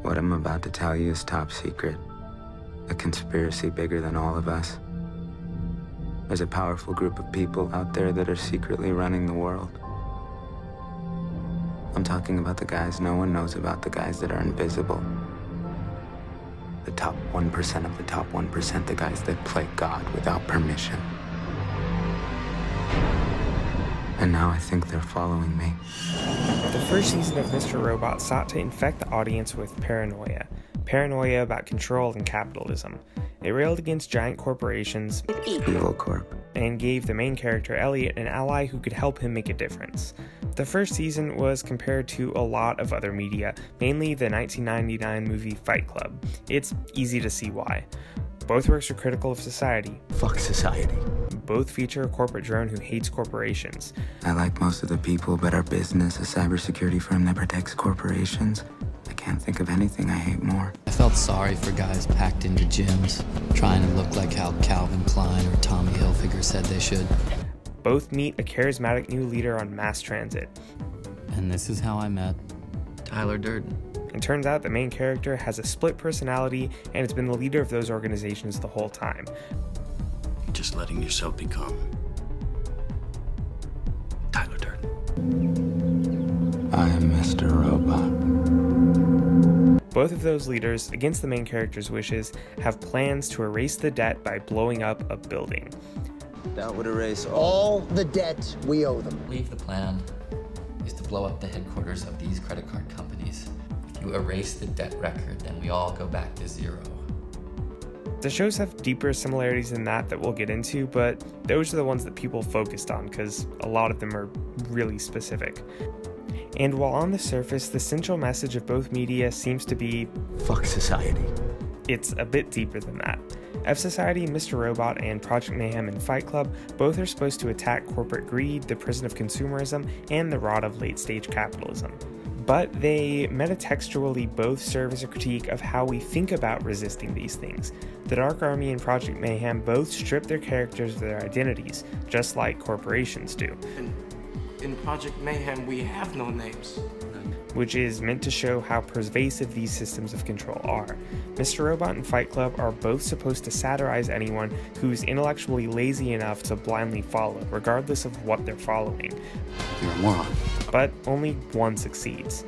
What I'm about to tell you is top secret. A conspiracy bigger than all of us. There's a powerful group of people out there that are secretly running the world. I'm talking about the guys no one knows about, the guys that are invisible. The top 1% of the top 1%, the guys that play God without permission. And now I think they're following me. The first season of Mr. Robot sought to infect the audience with paranoia. Paranoia about control and capitalism. It railed against giant corporations, Evil Corp, and gave the main character Elliot an ally who could help him make a difference. The first season was compared to a lot of other media, mainly the 1999 movie Fight Club. It's easy to see why. Both works are critical of society. Fuck society. Both feature a corporate drone who hates corporations. I like most of the people, but our business, a cybersecurity firm that protects corporations, I can't think of anything I hate more. I felt sorry for guys packed into gyms, trying to look like how Calvin Klein or Tommy Hilfiger said they should. Both meet a charismatic new leader on mass transit. And this is how I met Tyler Durden. It turns out the main character has a split personality and has been the leader of those organizations the whole time. You're just letting yourself become Tyler Durden. I am Mr. Robot. Both of those leaders, against the main character's wishes, have plans to erase the debt by blowing up a building. That would erase all the debt we owe them. I believe the plan is to blow up the headquarters of these credit card companies. If you erase the debt record, then we all go back to zero. The shows have deeper similarities than that we'll get into, but those are the ones that people focused on because a lot of them are really specific. And while on the surface, the central message of both media seems to be fuck society. It's a bit deeper than that. F-Society, Mr. Robot, and Project Mayhem and Fight Club both are supposed to attack corporate greed, the prison of consumerism, and the rot of late-stage capitalism. But they metatextually both serve as a critique of how we think about resisting these things. The Dark Army and Project Mayhem both strip their characters of their identities, just like corporations do. In Project Mayhem, we have no names. Which is meant to show how pervasive these systems of control are. Mr. Robot and Fight Club are both supposed to satirize anyone who's intellectually lazy enough to blindly follow, regardless of what they're following. You're a moron. But only one succeeds.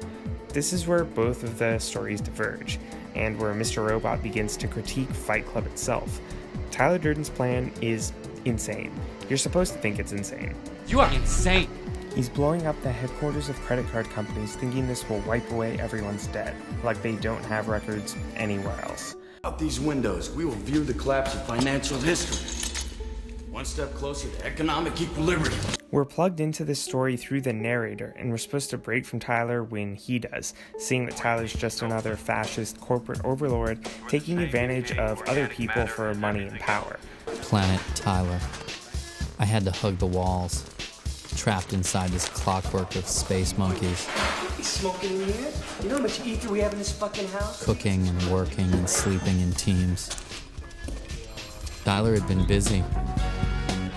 This is where both of the stories diverge, and where Mr. Robot begins to critique Fight Club itself. Tyler Durden's plan is insane. You're supposed to think it's insane. You are insane! He's blowing up the headquarters of credit card companies thinking this will wipe away everyone's debt, like they don't have records anywhere else. Out these windows, we will view the collapse of financial history. One step closer to economic equilibrium. We're plugged into this story through the narrator, and we're supposed to break from Tyler when he does, seeing that Tyler's just another fascist corporate overlord taking advantage of other people for money and power. Planet Tyler. I had to hug the walls, trapped inside this clockwork of space monkeys. Smoking in here? You know how much ether we have in this fucking house? Cooking and working and sleeping in teams. Tyler had been busy,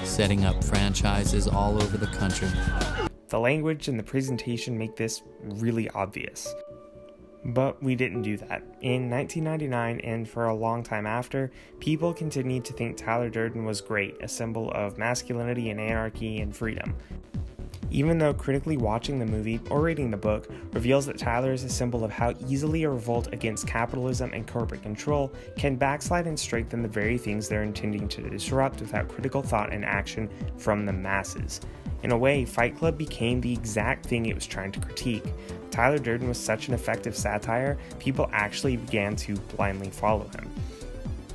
setting up franchises all over the country. The language and the presentation make this really obvious. But we didn't do that. In 1999, and for a long time after, people continued to think Tyler Durden was great, a symbol of masculinity and anarchy and freedom. Even though critically watching the movie or reading the book reveals that Tyler is a symbol of how easily a revolt against capitalism and corporate control can backslide and strengthen the very things they're intending to disrupt without critical thought and action from the masses. In a way, Fight Club became the exact thing it was trying to critique. Tyler Durden was such an effective satire, people actually began to blindly follow him.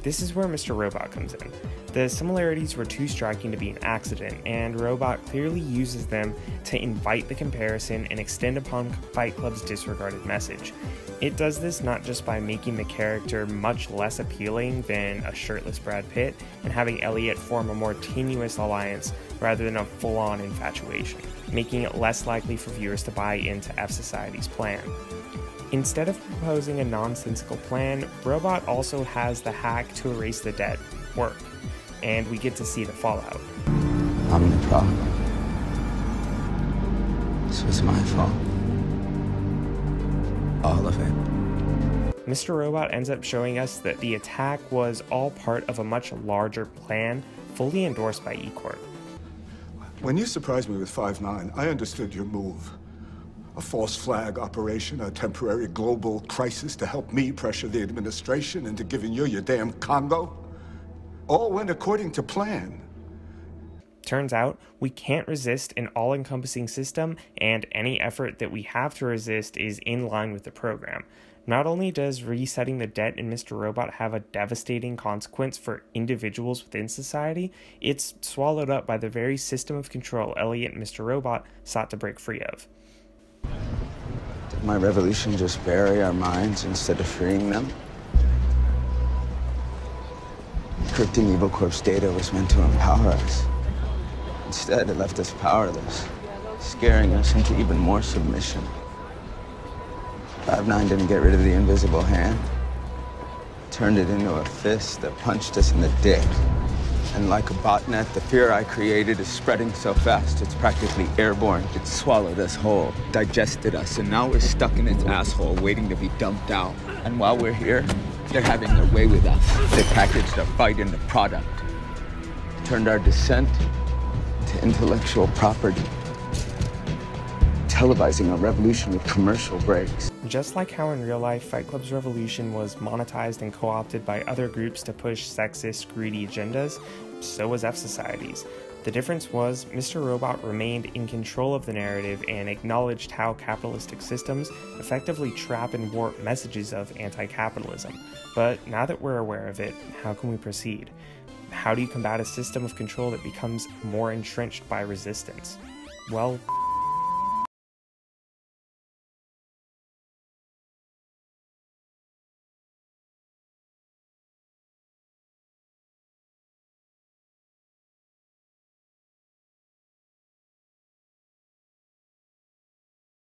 This is where Mr. Robot comes in. The similarities were too striking to be an accident, and Robot clearly uses them to invite the comparison and extend upon Fight Club's disregarded message. It does this not just by making the character much less appealing than a shirtless Brad Pitt, and having Elliot form a more tenuous alliance rather than a full-on infatuation, making it less likely for viewers to buy into F-Society's plan. Instead of proposing a nonsensical plan, Robot also has the hack to erase the debt work, and we get to see the fallout. I'm the problem. This was my fault. All of it. Mr. Robot ends up showing us that the attack was all part of a much larger plan, fully endorsed by E-Corp. When you surprised me with 5/9, I understood your move. A false flag operation, a temporary global crisis to help me pressure the administration into giving you your damn Congo. All went according to plan. Turns out, we can't resist an all-encompassing system, and any effort that we have to resist is in line with the program. Not only does resetting the debt in Mr. Robot have a devastating consequence for individuals within society, it's swallowed up by the very system of control Elliot and Mr. Robot sought to break free of. Did my revolution just bury our minds instead of freeing them? Encrypting Evil Corp's data was meant to empower us. Instead, it left us powerless, scaring us into even more submission. 5/9 didn't get rid of the invisible hand. Turned it into a fist that punched us in the dick. And like a botnet, the fear I created is spreading so fast, it's practically airborne. It swallowed us whole, digested us, and now we're stuck in its asshole waiting to be dumped out. And while we're here, they're having their way with us. They packaged our fight into product. Turned our dissent to intellectual property. Televising our revolution with commercial breaks. Just like how in real life, Fight Club's revolution was monetized and co-opted by other groups to push sexist, greedy agendas, so was F-Society's. The difference was, Mr. Robot remained in control of the narrative and acknowledged how capitalistic systems effectively trap and warp messages of anti-capitalism. But now that we're aware of it, how can we proceed? How do you combat a system of control that becomes more entrenched by resistance? Well,